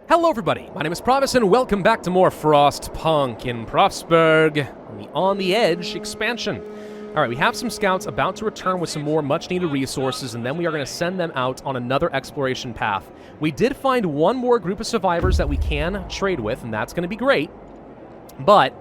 Hello everybody, my name is Pravus and welcome back to more Frostpunk in Frostburg, On the Edge expansion. Alright, we have some scouts about to return with some more much-needed resources, and then we are going to send them out on another exploration path. We did find one more group of survivors that we can trade with, and that's going to be great. But,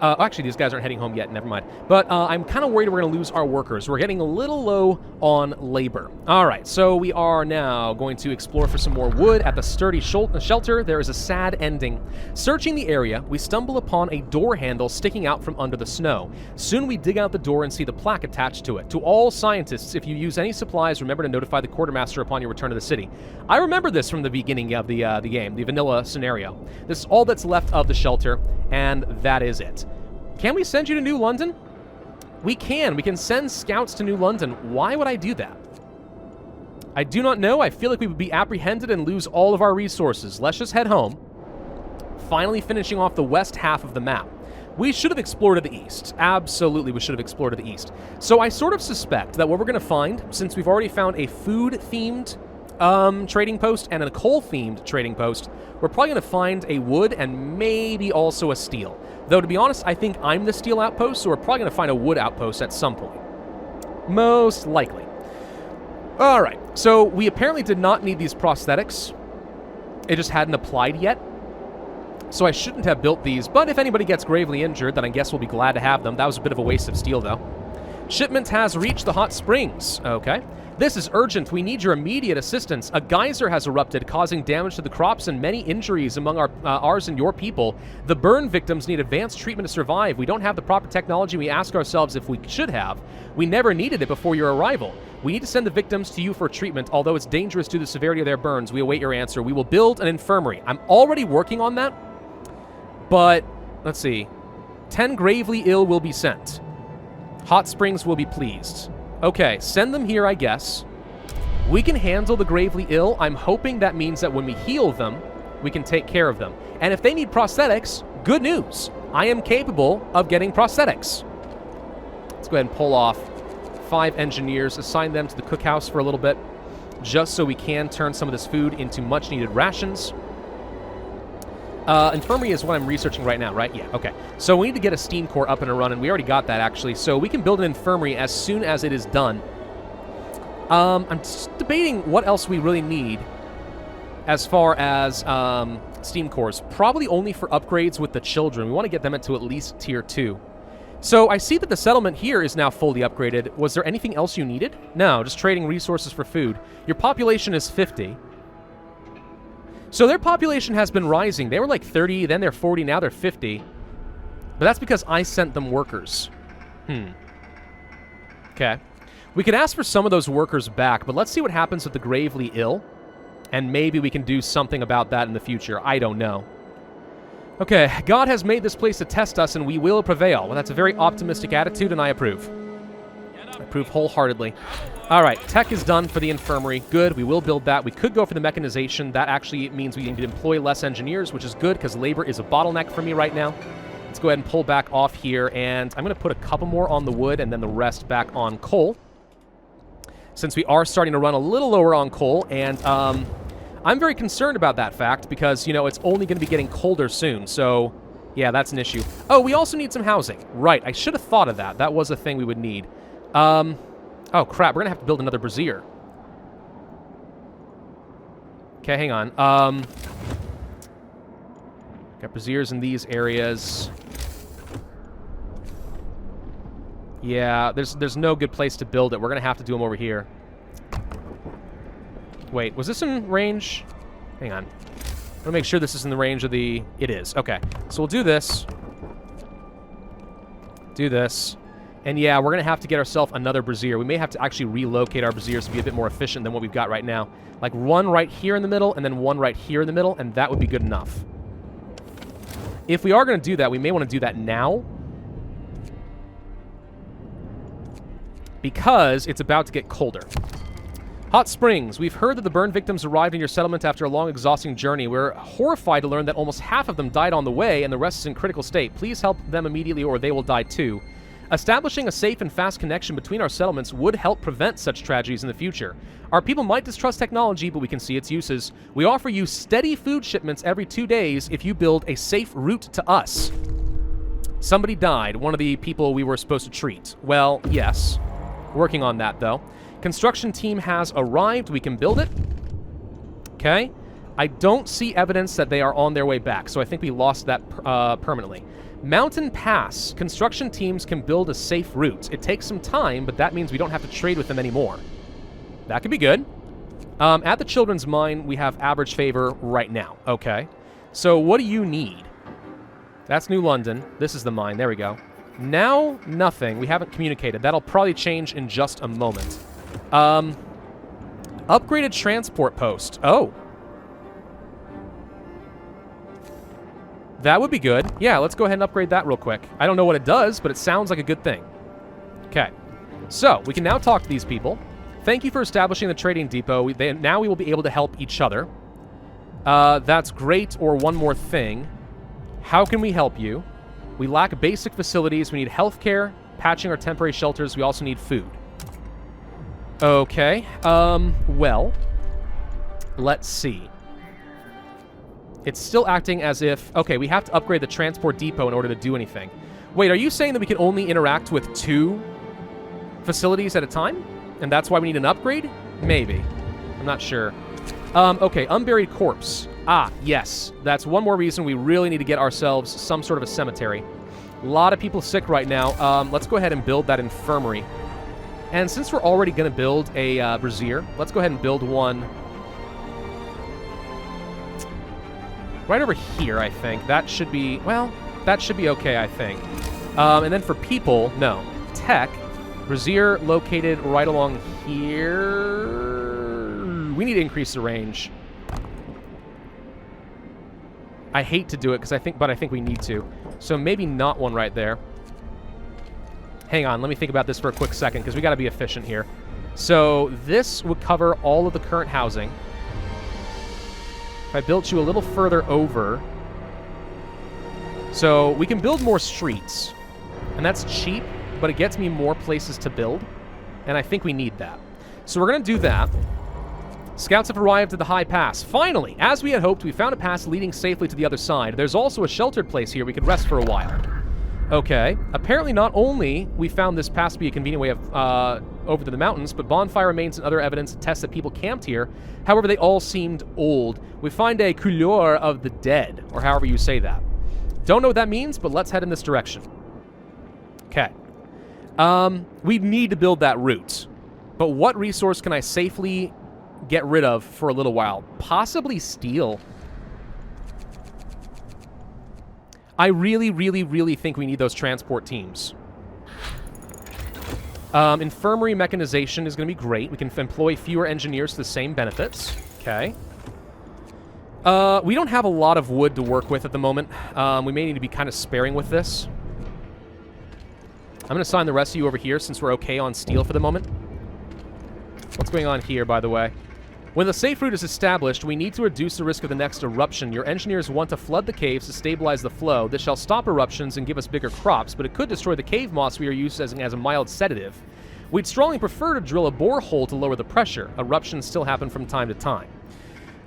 actually these guys aren't heading home yet, never mind. But I'm kind of worried we're going to lose our workers. We're getting a little low on labor. Alright, so we are now going to explore for some more wood at the sturdy shelter. There is a sad ending. Searching the area, we stumble upon a door handle sticking out from under the snow. Soon we dig out the door and see the plaque attached to it. To all scientists, if you use any supplies, remember to notify the quartermaster upon your return to the city. I remember this from the beginning of the game, the vanilla scenario. This is all that's left of the shelter, and that is it. Can we send you to New London? We can. We can send scouts to New London. Why would I do that? I do not know. I feel like we would be apprehended and lose all of our resources. Let's just head home. Finally finishing off the west half of the map. We should have explored to the east. Absolutely, we should have explored to the east. So I sort of suspect that what we're going to find, since we've already found a food-themed trading post and a coal-themed trading post, we're probably going to find a wood and maybe also a steel. Though, to be honest, I think I'm the steel outpost, so we're probably going to find a wood outpost at some point. Most likely. Alright, so we apparently did not need these prosthetics. It just hadn't applied yet. So I shouldn't have built these, but if anybody gets gravely injured, then I guess we'll be glad to have them. That was a bit of a waste of steel, though. Shipment has reached the hot springs. Okay. This is urgent. We need your immediate assistance. A geyser has erupted, causing damage to the crops and many injuries among ours and your people. The burn victims need advanced treatment to survive. We don't have the proper technology we ask ourselves if we should have. We never needed it before your arrival. We need to send the victims to you for treatment, although it's dangerous due to the severity of their burns. We await your answer. We will build an infirmary. I'm already working on that, but let's see. 10 gravely ill will be sent. Hot Springs will be pleased. Okay, send them here, I guess. We can handle the gravely ill. I'm hoping that means that when we heal them, we can take care of them. And if they need prosthetics, good news. I am capable of getting prosthetics. Let's go ahead and pull off 5 engineers, assign them to the cookhouse for a little bit, just so we can turn some of this food into much-needed rations. Infirmary is what I'm researching right now, right? Yeah, okay. So we need to get a steam core up and running. We already got that, actually. So we can build an infirmary as soon as it is done. I'm just debating what else we really need as far as steam cores. Probably only for upgrades with the children. We want to get them into at least tier 2. So I see that the settlement here is now fully upgraded. Was there anything else you needed? No, just trading resources for food. Your population is 50. So their population has been rising. They were like 30, then they're 40, now they're 50. But that's because I sent them workers. Okay. We could ask for some of those workers back, but let's see what happens with the gravely ill. And maybe we can do something about that in the future. I don't know. Okay, God has made this place to test us, and we will prevail. Well, that's a very optimistic attitude, and I approve. I approve wholeheartedly. All right, tech is done for the infirmary. Good, we will build that. We could go for the mechanization. That actually means we need to employ less engineers, which is good because labor is a bottleneck for me right now. Let's go ahead and pull back off here, and I'm going to put a couple more on the wood and then the rest back on coal, since we are starting to run a little lower on coal, and I'm very concerned about that fact because, you know, it's only going to be getting colder soon, so yeah, that's an issue. Oh, we also need some housing. Right, I should have thought of that. That was a thing we would need. Oh, crap. We're going to have to build another brazier. Okay, hang on. Got braziers in these areas. Yeah, there's no good place to build it. We're going to have to do them over here. Wait, was this in range? Hang on. I want to make sure this is in the range of the... It is. Okay. So we'll do this. Do this. And yeah, we're going to have to get ourselves another brazier. We may have to actually relocate our braziers to be a bit more efficient than what we've got right now. Like one right here in the middle, and then one right here in the middle, and that would be good enough. If we are going to do that, we may want to do that now, because it's about to get colder. Hot Springs. We've heard that the burn victims arrived in your settlement after a long, exhausting journey. We're horrified to learn that almost half of them died on the way, and the rest is in critical state. Please help them immediately, or they will die too. Establishing a safe and fast connection between our settlements would help prevent such tragedies in the future. Our people might distrust technology, but we can see its uses. We offer you steady food shipments every 2 days if you build a safe route to us. Somebody died, one of the people we were supposed to treat. Well, yes. Working on that, though. Construction team has arrived. We can build it. Okay. I don't see evidence that they are on their way back, so I think we lost that permanently. Mountain Pass. Construction teams can build a safe route. It takes some time, but that means we don't have to trade with them anymore. That could be good. At the Children's Mine, we have average favor right now. Okay. So what do you need? That's New London. This is the mine. There we go. Now, nothing. We haven't communicated. That'll probably change in just a moment. Upgraded transport post. Oh. That would be good. Yeah, let's go ahead and upgrade that real quick. I don't know what it does, but it sounds like a good thing. Okay. So, we can now talk to these people. Thank you for establishing the trading depot. Now we will be able to help each other. That's great. Or one more thing. How can we help you? We lack basic facilities. We need healthcare, patching our temporary shelters. We also need food. Okay. Well, let's see. It's still acting as if... Okay, we have to upgrade the transport depot in order to do anything. Wait, are you saying that we can only interact with 2 facilities at a time? And that's why we need an upgrade? Maybe. I'm not sure. Okay, unburied corpse. Ah, yes. That's one more reason we really need to get ourselves some sort of a cemetery. A lot of people sick right now. Let's go ahead and build that infirmary. And since we're already going to build a brazier, let's go ahead and build one right over here, I think. That should be, well, that should be okay, I think. And then for people, no. Tech, brazier located right along here. We need to increase the range. I hate to do it, but I think we need to. So maybe not one right there. Hang on, let me think about this for a quick second, because we got to be efficient here. So this would cover all of the current housing. If I built you a little further over... So we can build more streets. And that's cheap, but it gets me more places to build. And I think we need that. So we're going to do that. Scouts have arrived at the high pass. Finally, as we had hoped, we found a pass leading safely to the other side. There's also a sheltered place here we could rest for a while. Okay. Apparently not only we found this pass to be a convenient way of over to the mountains, but bonfire remains and other evidence attest that people camped here. However, they all seemed old. We find a couleur of the dead, or however you say that. Don't know what that means, but let's head in this direction. Okay. We need to build that route. But what resource can I safely get rid of for a little while? Possibly steel. I really, really, really think we need those transport teams. Infirmary mechanization is going to be great. We can employ fewer engineers to the same benefits. Okay. We don't have a lot of wood to work with at the moment. We may need to be kind of sparing with this. I'm going to assign the rest of you over here since we're okay on steel for the moment. What's going on here, by the way? When the safe route is established, we need to reduce the risk of the next eruption. Your engineers want to flood the caves to stabilize the flow. This shall stop eruptions and give us bigger crops, but it could destroy the cave moss we are using as a mild sedative. We'd strongly prefer to drill a borehole to lower the pressure. Eruptions still happen from time to time.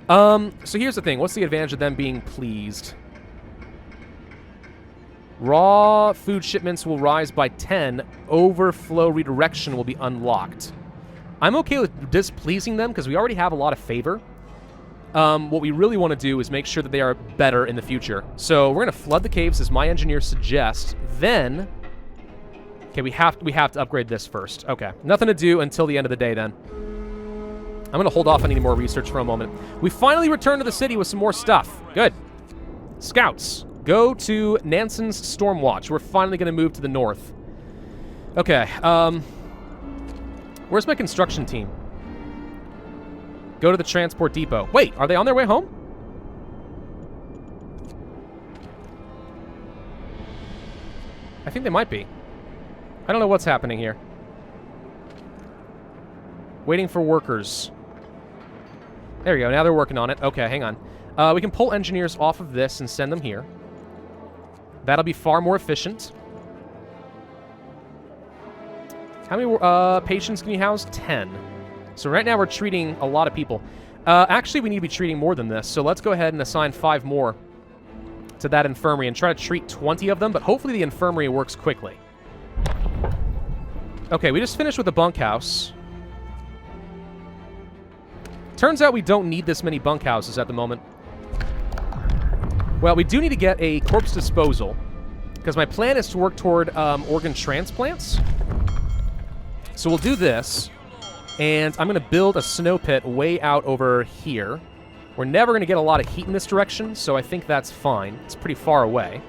So here's the thing. What's the advantage of them being pleased? Raw food shipments will rise by 10. Overflow redirection will be unlocked. I'm okay with displeasing them because we already have a lot of favor. What we really want to do is make sure that they are better in the future. So we're going to flood the caves as my engineers suggest. Then, okay, we have to upgrade this first. Okay, nothing to do until the end of the day then. I'm going to hold off on any more research for a moment. We finally returned to the city with some more stuff. Good. Scouts, go to Nansen's Stormwatch. We're finally going to move to the north. Okay, where's my construction team? Go to the transport depot. Wait, are they on their way home? I think they might be. I don't know what's happening here. Waiting for workers. There we go. Now they're working on it. Okay, hang on. We can pull engineers off of this and send them here. That'll be far more efficient. How many patients can you house? 10. So right now we're treating a lot of people. Actually, we need to be treating more than this, so let's go ahead and assign 5 more to that infirmary and try to treat 20 of them, but hopefully the infirmary works quickly. Okay, we just finished with the bunkhouse. Turns out we don't need this many bunkhouses at the moment. Well, we do need to get a corpse disposal, because my plan is to work toward organ transplants. So we'll do this, and I'm going to build a snow pit way out over here. We're never going to get a lot of heat in this direction, so I think that's fine. It's pretty far away.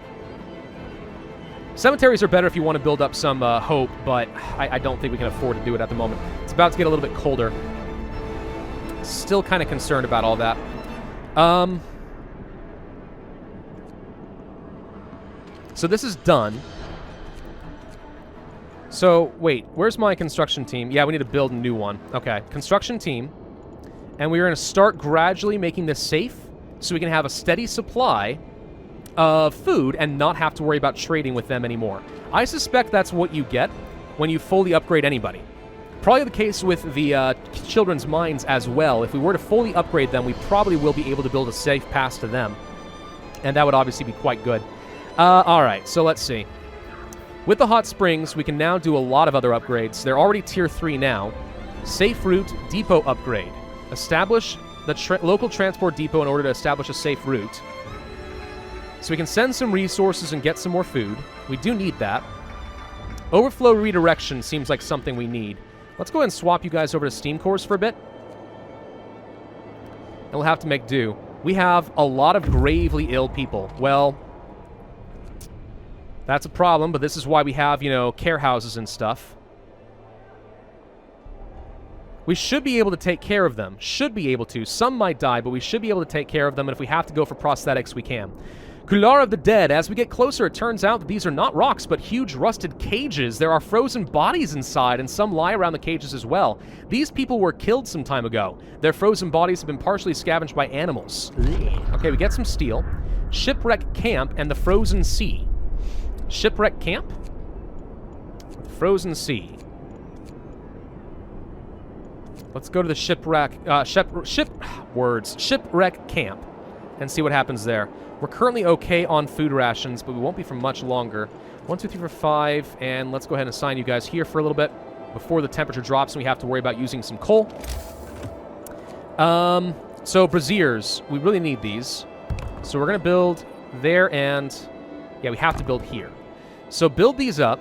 Cemeteries are better if you want to build up some hope, but I don't think we can afford to do it at the moment. It's about to get a little bit colder. Still kind of concerned about all that. So this is done. So, wait, where's my construction team? Yeah, we need to build a new one. Okay, construction team. And we're going to start gradually making this safe so we can have a steady supply of food and not have to worry about trading with them anymore. I suspect that's what you get when you fully upgrade anybody. Probably the case with the children's mines as well. If we were to fully upgrade them, we probably will be able to build a safe pass to them. And that would obviously be quite good. Alright, so let's see. With the hot springs, we can now do a lot of other upgrades. They're already tier 3 now. Safe route, depot upgrade. Establish the local transport depot in order to establish a safe route. So we can send some resources and get some more food. We do need that. Overflow redirection seems like something we need. Let's go ahead and swap you guys over to steam cores for a bit. And we'll have to make do. We have a lot of gravely ill people. Well, that's a problem, but this is why we have, you know, care houses and stuff. We should be able to take care of them. Should be able to. Some might die, but we should be able to take care of them, and if we have to go for prosthetics, we can. Couloir of the Dead. As we get closer, it turns out that these are not rocks, but huge rusted cages. There are frozen bodies inside, and some lie around the cages as well. These people were killed some time ago. Their frozen bodies have been partially scavenged by animals. Okay, we get some steel. Shipwreck Camp and the Frozen Sea. Shipwreck Camp? Frozen Sea. Let's go to the Shipwreck Camp and see what happens there. We're currently okay on food rations, but we won't be for much longer. 1, 2, 3, 4, 5, and let's go ahead and assign you guys here for a little bit before the temperature drops and we have to worry about using some coal. So braziers, we really need these. So we're going to build there and... yeah, we have to build here. So build these up.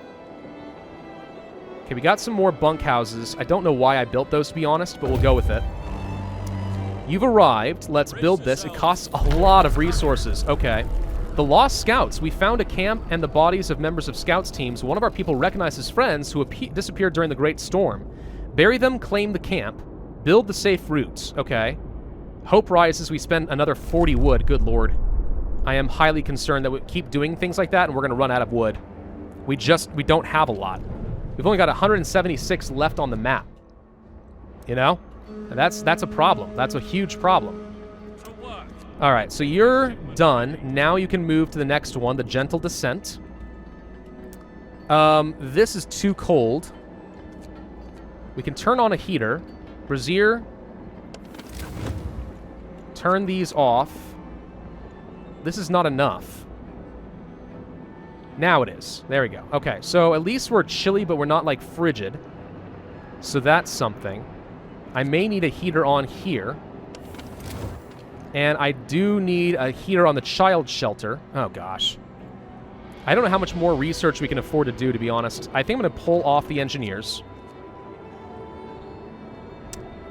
Okay, we got some more bunkhouses. I don't know why I built those, to be honest, but we'll go with it. You've arrived. Let's build this. It costs a lot of resources. Okay. The Lost Scouts. We found a camp and the bodies of members of Scouts teams. One of our people recognized his friends who disappeared during the Great Storm. Bury them, claim the camp. Build the safe routes. Okay. Hope rises. We spend another 40 wood. Good lord. I am highly concerned that we keep doing things like that and we're going to run out of wood. We don't have a lot. We've only got 176 left on the map. You know? And that's a problem. That's a huge problem. Alright, so you're done. Now you can move to the next one, the Gentle Descent. This is too cold. We can turn on a heater. Brazier. Turn these off. This is not enough. Now it is. There we go. Okay, so at least we're chilly, but we're not, like, frigid. So that's something. I may need a heater on here. And I do need a heater on the child shelter. Oh, gosh. I don't know how much more research we can afford to do, to be honest. I think I'm going to pull off the engineers.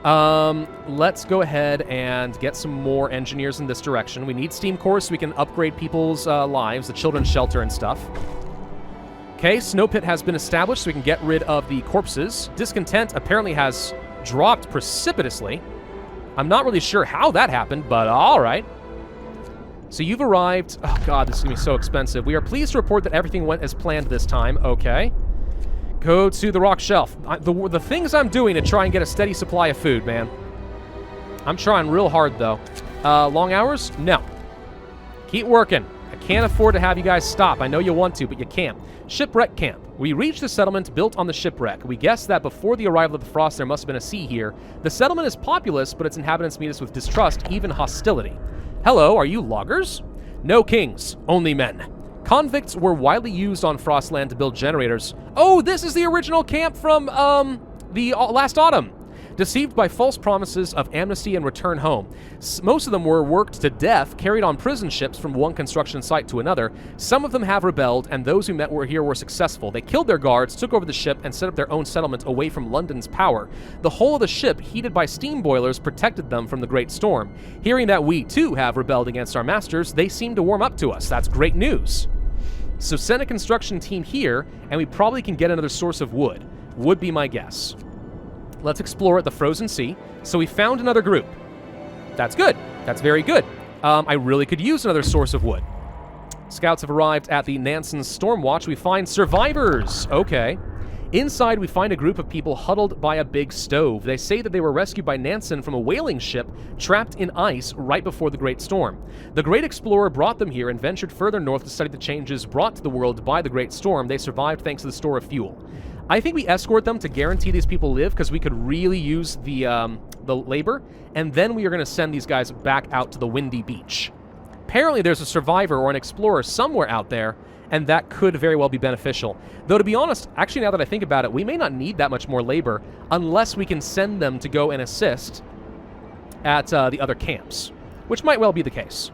Let's go ahead and get some more engineers in this direction. We need steam cores so we can upgrade people's lives, the children's shelter and stuff. Okay, snow pit has been established so we can get rid of the corpses. Discontent apparently has dropped precipitously. I'm not really sure how that happened, but alright. So you've arrived. Oh god, this is going to be so expensive. We are pleased to report that everything went as planned this time. Okay. Go to the rock shelf. The things I'm doing to try and get a steady supply of food, man. I'm trying real hard, though. Long hours? No. Keep working. I can't afford to have you guys stop. I know you want to, but you can't. Shipwreck camp. We reached a settlement built on the shipwreck. We guessed that before the arrival of the frost, there must have been a sea here. The settlement is populous, but its inhabitants meet us with distrust, even hostility. Hello, are you loggers? No kings, only men. Convicts were widely used on Frostland to build generators. Oh, this is the original camp from, the last autumn. Deceived by false promises of amnesty and return home. Most of them were worked to death, carried on prison ships from one construction site to another. Some of them have rebelled, and those who met here were successful. They killed their guards, took over the ship, and set up their own settlement away from London's power. The whole of the ship, heated by steam boilers, protected them from the great storm. Hearing that we, too, have rebelled against our masters, they seem to warm up to us. That's great news. So send a construction team here, and we probably can get another source of wood. Would be my guess. Let's explore the frozen sea. So we found another group. That's good. That's very good. I really could use another source of wood. Scouts have arrived at the Nansen's Stormwatch. We find survivors. Okay. Inside, we find a group of people huddled by a big stove. They say that they were rescued by Nansen from a whaling ship trapped in ice right before the Great Storm. The Great Explorer brought them here and ventured further north to study the changes brought to the world by the Great Storm. They survived thanks to the store of fuel. I think we escort them to guarantee these people live, because we could really use the labor, and then we are going to send these guys back out to the windy beach. Apparently there's a survivor or an explorer somewhere out there, and that could very well be beneficial. Though, to be honest, actually now that I think about it, we may not need that much more labor unless we can send them to go and assist at the other camps, which might well be the case.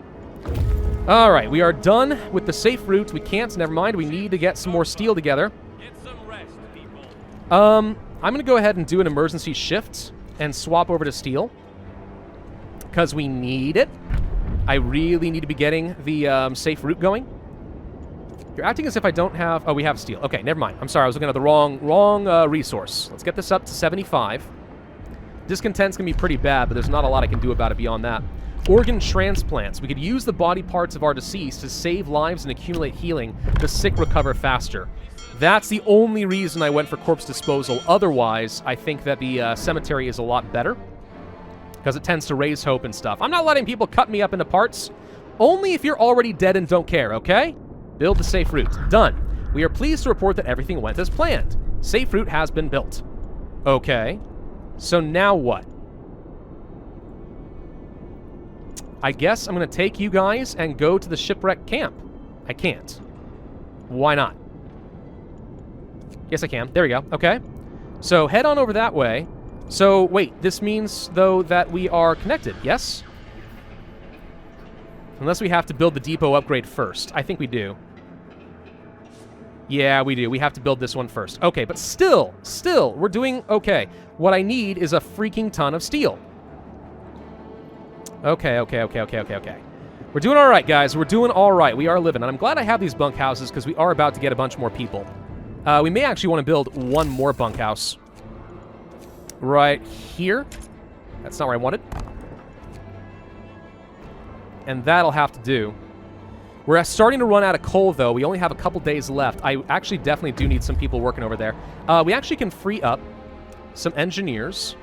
All right, we are done with the safe route. We can't, never mind, we need to get some more steel together. I'm going to go ahead and do an emergency shift and swap over to steel, because we need it. I really need to be getting the safe route going. You're acting as if I don't have... Oh, we have steel. Okay, never mind. I'm sorry, I was looking at the wrong resource. Let's get this up to 75. Discontent's going to be pretty bad, but there's not a lot I can do about it beyond that. Organ transplants. We could use the body parts of our deceased to save lives and accumulate healing. The sick recover faster. That's the only reason I went for corpse disposal. Otherwise, I think that the cemetery is a lot better, because it tends to raise hope and stuff. I'm not letting people cut me up into parts. Only if you're already dead and don't care, okay? Build the safe route. Done. We are pleased to report that everything went as planned. Safe route has been built. Okay. So now what? I guess I'm going to take you guys and go to the shipwreck camp. I can't. Why not? Yes, I can. There we go. Okay. So head on over that way. So, wait. This means, though, that we are connected. Yes? Unless we have to build the depot upgrade first. I think we do. Yeah, we do. We have to build this one first. Okay, but still, we're doing okay. What I need is a freaking ton of steel. Okay. We're doing all right, guys. We're doing all right. We are living. And I'm glad I have these bunkhouses, because we are about to get a bunch more people. We may actually want to build one more bunkhouse. Right here. That's not where I wanted. And that'll have to do. We're starting to run out of coal, though. We only have a couple days left. I actually definitely do need some people working over there. We actually can free up some engineers.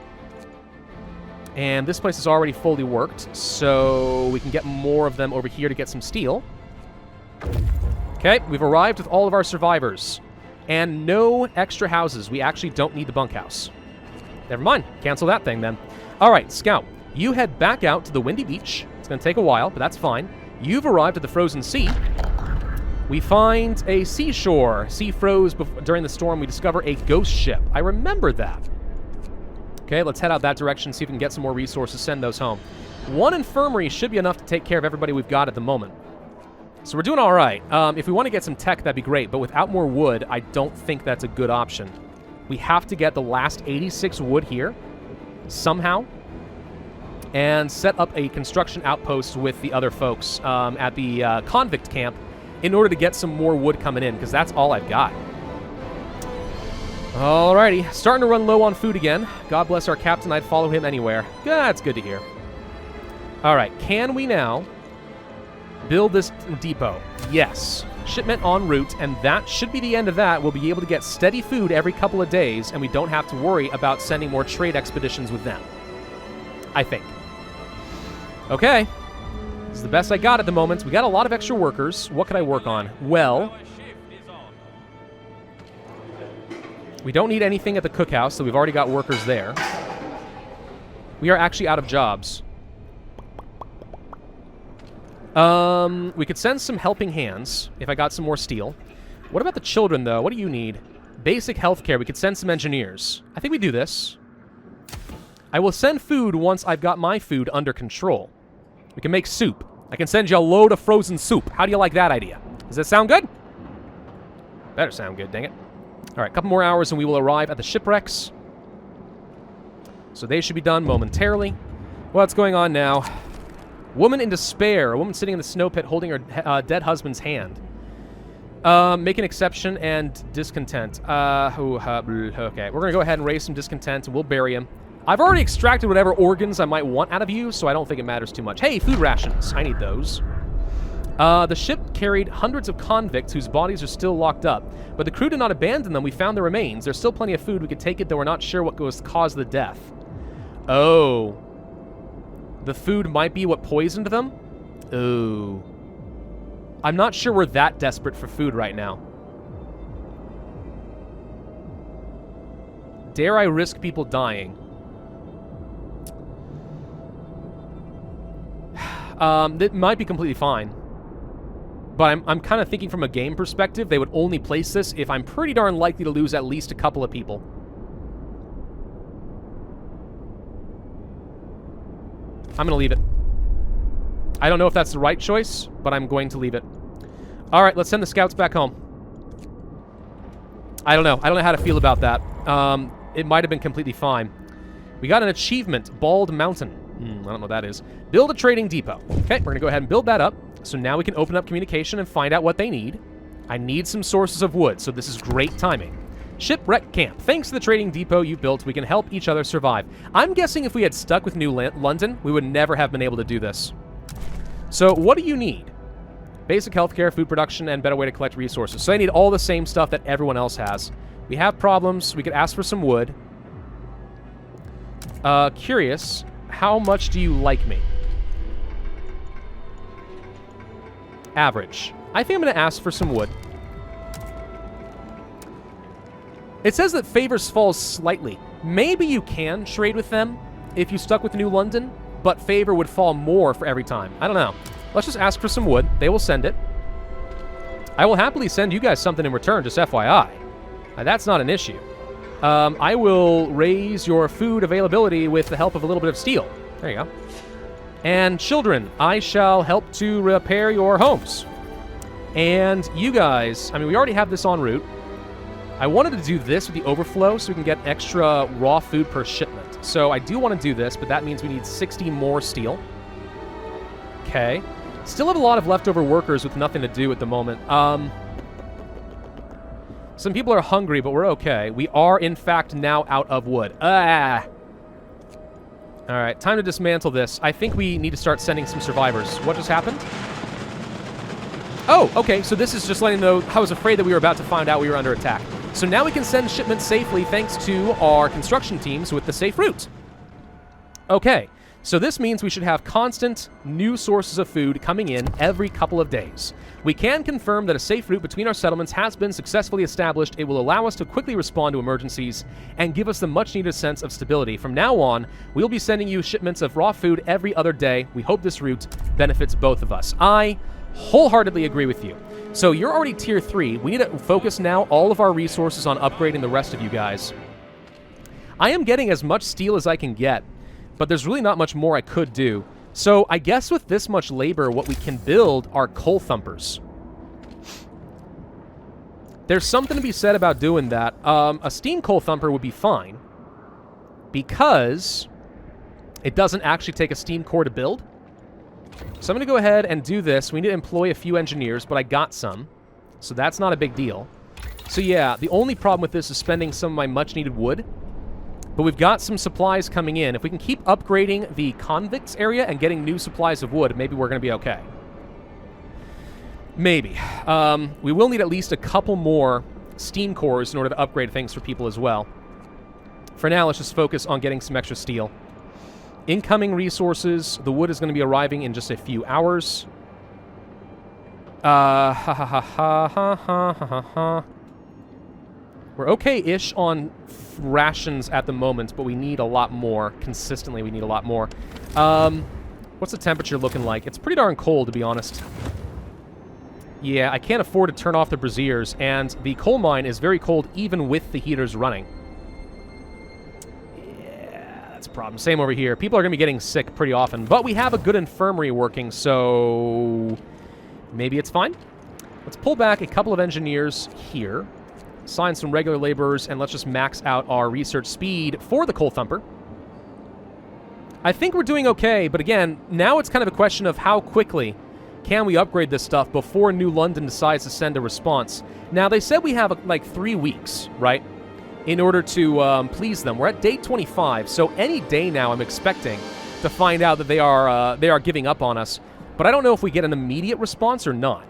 And this place is already fully worked, so we can get more of them over here to get some steel. Okay, we've arrived with all of our survivors. And no extra houses. We actually don't need the bunkhouse. Never mind. Cancel that thing, then. All right, Scout. You head back out to the windy beach. It's going to take a while, but that's fine. You've arrived at the frozen sea. We find a seashore. Sea froze during the storm. We discover a ghost ship. I remember that. Okay, let's head out that direction, see if we can get some more resources, send those home. One infirmary should be enough to take care of everybody we've got at the moment. So we're doing all right. If we want to get some tech, that'd be great. But without more wood, I don't think that's a good option. We have to get the last 86 wood here somehow and set up a construction outpost with the other folks at the Convict camp in order to get some more wood coming in, because that's all I've got. Alrighty. Starting to run low on food again. God bless our captain. I'd follow him anywhere. That's good to hear. All right. Can we now build this depot? Yes. Shipment en route, and that should be the end of that. We'll be able to get steady food every couple of days, and we don't have to worry about sending more trade expeditions with them. I think. Okay. This is the best I got at the moment. We got a lot of extra workers. What could I work on? Well, we don't need anything at the cookhouse, so we've already got workers there. We are actually out of jobs. We could send some helping hands if I got some more steel. What about the children, though? What do you need? Basic healthcare. We could send some engineers. I think we do this. I will send food once I've got my food under control. We can make soup. I can send you a load of frozen soup. How do you like that idea? Does that sound good? Better sound good, dang it. All right, a couple more hours and we will arrive at the shipwrecks. So they should be done momentarily. What's going on now? Woman in despair. A woman sitting in the snow pit holding her dead husband's hand. Make an exception and discontent. Okay, we're going to go ahead and raise some discontent and we'll bury him. I've already extracted whatever organs I might want out of you, so I don't think it matters too much. Hey, food rations. I need those. The ship carried hundreds of convicts whose bodies are still locked up, but the crew did not abandon them. We found the remains. There's still plenty of food. We could take it, though we're not sure what caused the death. Oh. The food might be what poisoned them? Oh. I'm not sure we're that desperate for food right now. Dare I risk people dying? That might be completely fine. But I'm kind of thinking from a game perspective, they would only place this if I'm pretty darn likely to lose at least a couple of people. I'm going to leave it. I don't know if that's the right choice, but I'm going to leave it. All right, let's send the scouts back home. I don't know. I don't know how to feel about that. It might have been completely fine. We got an achievement, Bald Mountain. I don't know what that is. Build a trading depot. Okay, we're going to go ahead and build that up. So now we can open up communication and find out what they need. I need some sources of wood, so this is great timing. Shipwreck camp. Thanks to the trading depot you built, we can help each other survive. I'm guessing if we had stuck with New London, we would never have been able to do this. So what do you need? Basic healthcare, food production, and better way to collect resources. So I need all the same stuff that everyone else has. We have problems. We could ask for some wood. Curious. How much do you like me? Average. I think I'm going to ask for some wood. It says that favors falls slightly. Maybe you can trade with them if you stuck with New London, but favor would fall more for every time. I don't know. Let's just ask for some wood. They will send it. I will happily send you guys something in return, just FYI. That's not an issue. I will raise your food availability with the help of a little bit of steel. There you go. And children, I shall help to repair your homes. And you guys, I mean, we already have this en route. I wanted to do this with the overflow so we can get extra raw food per shipment. So I do want to do this, but that means we need 60 more steel. Okay. Still have a lot of leftover workers with nothing to do at the moment. Some people are hungry, but we're okay. We are, in fact, now out of wood. All right, time to dismantle this. I think we need to start sending some survivors. What just happened? Oh, okay, so this is just letting them know I was afraid that we were about to find out we were under attack. So now we can send shipments safely thanks to our construction teams with the safe route. Okay, so this means we should have constant new sources of food coming in every couple of days. We can confirm that a safe route between our settlements has been successfully established. It will allow us to quickly respond to emergencies and give us the much-needed sense of stability. From now on, we'll be sending you shipments of raw food every other day. We hope this route benefits both of us. I wholeheartedly agree with you. So you're already tier 3. We need to focus now all of our resources on upgrading the rest of you guys. I am getting as much steel as I can get, but there's really not much more I could do. So I guess with this much labor, what we can build are coal thumpers. There's something to be said about doing that. A steam coal thumper would be fine because it doesn't actually take a steam core to build. So I'm going to go ahead and do this. We need to employ a few engineers, but I got some. So that's not a big deal. So yeah, the only problem with this is spending some of my much-needed wood. But we've got some supplies coming in. If we can keep upgrading the convicts area and getting new supplies of wood, maybe we're going to be okay. Maybe. We will need at least a couple more steam cores in order to upgrade things for people as well. For now, let's just focus on getting some extra steel. Incoming resources. The wood is going to be arriving in just a few hours. Ha ha ha ha ha ha ha ha. We're okay-ish on rations at the moment, but we need a lot more. Consistently, we need a lot more. What's the temperature looking like? It's pretty darn cold, to be honest. Yeah, I can't afford to turn off the braziers, and the coal mine is very cold even with the heaters running. Yeah, that's a problem. Same over here. People are going to be getting sick pretty often, but we have a good infirmary working, so maybe it's fine. Let's pull back a couple of engineers here, assign some regular laborers, and let's just max out our research speed for the coal thumper. I think we're doing okay, but again, now it's kind of a question of how quickly can we upgrade this stuff before New London decides to send a response. Now, they said we have like 3 weeks, right, in order to please them. We're at day 25, so any day now I'm expecting to find out that they are giving up on us. But I don't know if we get an immediate response or not.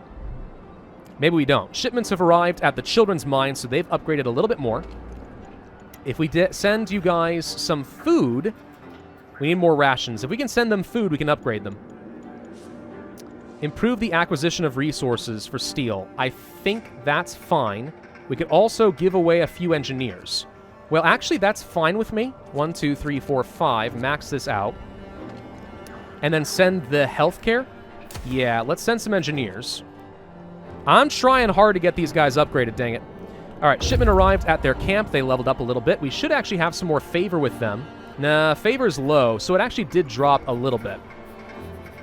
Maybe we don't. Shipments have arrived at the children's mine, so they've upgraded a little bit more. If we send you guys some food, we need more rations. If we can send them food, we can upgrade them. Improve the acquisition of resources for steel. I think that's fine. We could also give away a few engineers. Well, actually, that's fine with me. 1, 2, 3, 4, 5. Max this out. And then send the healthcare. Yeah, let's send some engineers. I'm trying hard to get these guys upgraded, dang it. All right, shipment arrived at their camp. They leveled up a little bit. We should actually have some more favor with them. Nah, favor's low, so it actually did drop a little bit.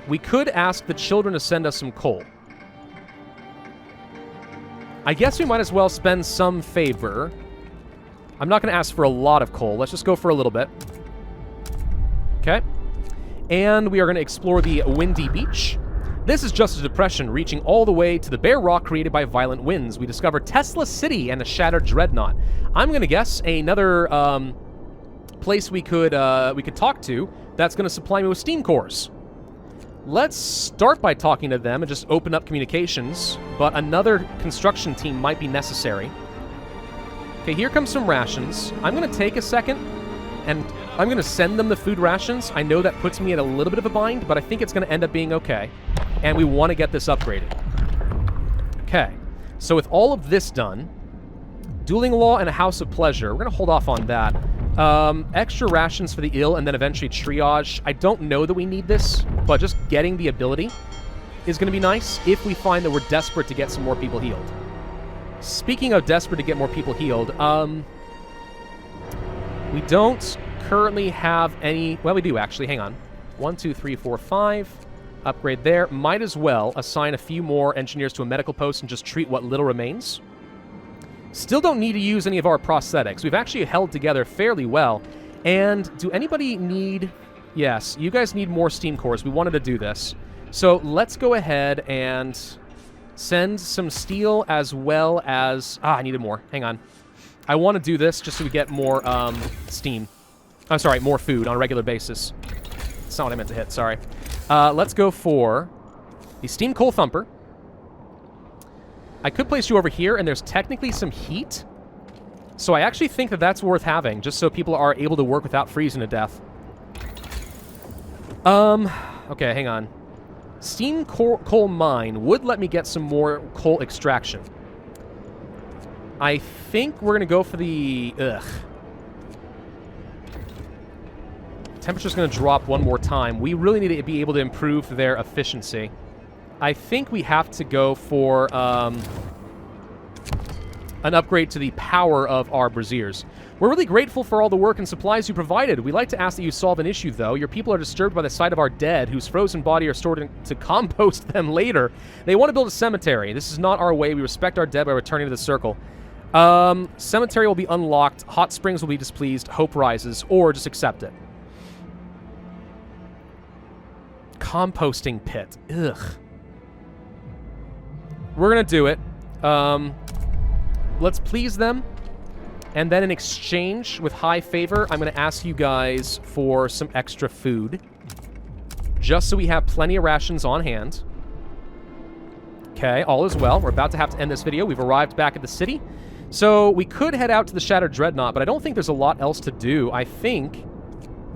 We could ask the children to send us some coal. I guess we might as well spend some favor. I'm not going to ask for a lot of coal. Let's just go for a little bit. Okay. And we are going to explore the windy beach. This is just a depression reaching all the way to the bare rock created by violent winds. We discover Tesla City and a shattered dreadnought. I'm going to guess another place we could talk to that's going to supply me with steam cores. Let's start by talking to them and just open up communications, but another construction team might be necessary. Okay, here comes some rations. I'm going to take a second, and I'm going to send them the food rations. I know that puts me at a little bit of a bind, but I think it's going to end up being okay, and we want to get this upgraded. Okay, so with all of this done, dueling law and a house of pleasure, we're going to hold off on that. Extra rations for the ill, and then eventually triage. I don't know that we need this, but just getting the ability is going to be nice if we find that we're desperate to get some more people healed. Speaking of desperate to get more people healed, we don't currently have any... Well, we do, actually. Hang on. 1, 2, 3, 4, 5. Upgrade there. Might as well assign a few more engineers to a medical post and just treat what little remains. Still don't need to use any of our prosthetics. We've actually held together fairly well. And do anybody need... Yes, you guys need more steam cores. We wanted to do this. So let's go ahead and send some steel as well as... I needed more. Hang on. I want to do this just so we get more steam. I'm sorry, more food on a regular basis. That's not what I meant to hit, sorry. Let's go for the steam coal thumper. I could place you over here, and there's technically some heat. So I actually think that that's worth having, just so people are able to work without freezing to death. Okay, hang on. Steam coal mine would let me get some more coal extraction. I think we're going to go for the... Temperature's going to drop one more time. We really need to be able to improve their efficiency. I think we have to go for an upgrade to the power of our braziers. We're really grateful for all the work and supplies you provided. We'd like to ask that you solve an issue, though. Your people are disturbed by the sight of our dead, whose frozen body are stored to compost them later. They want to build a cemetery. This is not our way. We respect our dead by returning to the circle. Cemetery will be unlocked. Hot springs will be displeased. Hope rises. Or just accept it. Composting pit. Ugh. We're going to do it. Let's please them. And then in exchange, with high favor, I'm going to ask you guys for some extra food. Just so we have plenty of rations on hand. Okay, all is well. We're about to have to end this video. We've arrived back at the city. So we could head out to the Shattered Dreadnought, but I don't think there's a lot else to do. I think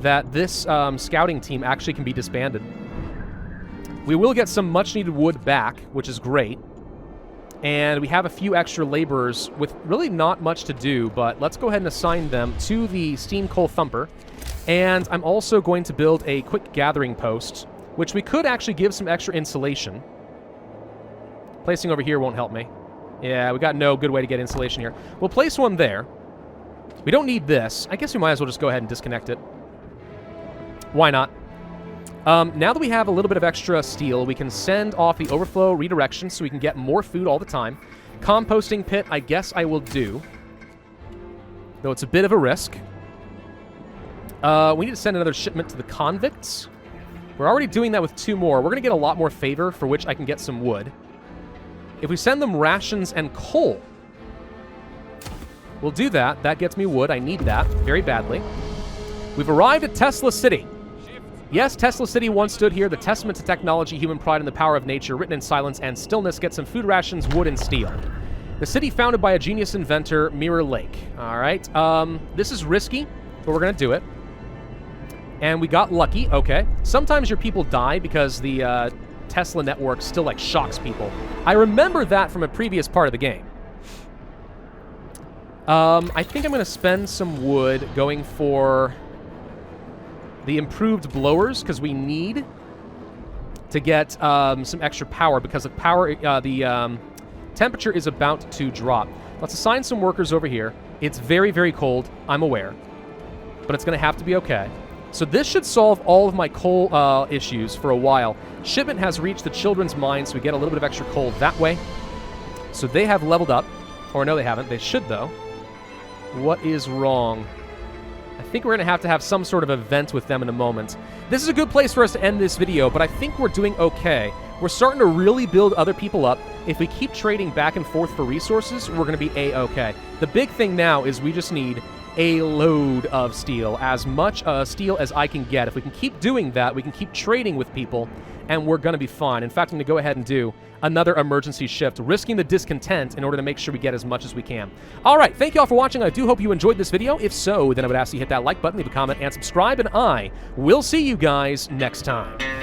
that this scouting team actually can be disbanded. We will get some much-needed wood back, which is great. And we have a few extra laborers with really not much to do, but let's go ahead and assign them to the Steam Coal Thumper. And I'm also going to build a quick gathering post, which we could actually give some extra insulation. Placing over here won't help me. Yeah, we got no good way to get insulation here. We'll place one there. We don't need this. I guess we might as well just go ahead and disconnect it. Why not? Now that we have a little bit of extra steel, we can send off the overflow redirection so we can get more food all the time. Composting pit, I guess I will do. Though it's a bit of a risk. We need to send another shipment to the convicts. We're already doing that with 2 more. We're going to get a lot more favor, for which I can get some wood. If we send them rations and coal, we'll do that. That gets me wood. I need that very badly. We've arrived at Tesla City. Yes, Tesla City once stood here, the testament to technology, human pride, and the power of nature, written in silence and stillness. Get some food rations, wood, and steel. The city founded by a genius inventor, Mirror Lake. All right. This is risky, but we're going to do it. And we got lucky. Okay. Sometimes your people die because the Tesla network still, like, shocks people. I remember that from a previous part of the game. I think I'm going to spend some wood going for the improved blowers, because we need to get some extra power, because of power, the temperature is about to drop. Let's assign some workers over here. It's very, very cold, I'm aware, but it's going to have to be okay. So this should solve all of my coal issues for a while. Shipment has reached the children's mine, so we get a little bit of extra coal that way. So they have leveled up. Or no, they haven't. They should, though. What is wrong? I think we're going to have some sort of event with them in a moment. This is a good place for us to end this video, but I think we're doing okay. We're starting to really build other people up. If we keep trading back and forth for resources, we're going to be A-okay. The big thing now is we just need a load of steel, as much steel as I can get. If we can keep doing that, we can keep trading with people, and we're going to be fine. In fact, I'm going to go ahead and do another emergency shift, risking the discontent in order to make sure we get as much as we can. All right, thank you all for watching. I do hope you enjoyed this video. If so, then I would ask you to hit that like button, leave a comment, and subscribe, and I will see you guys next time.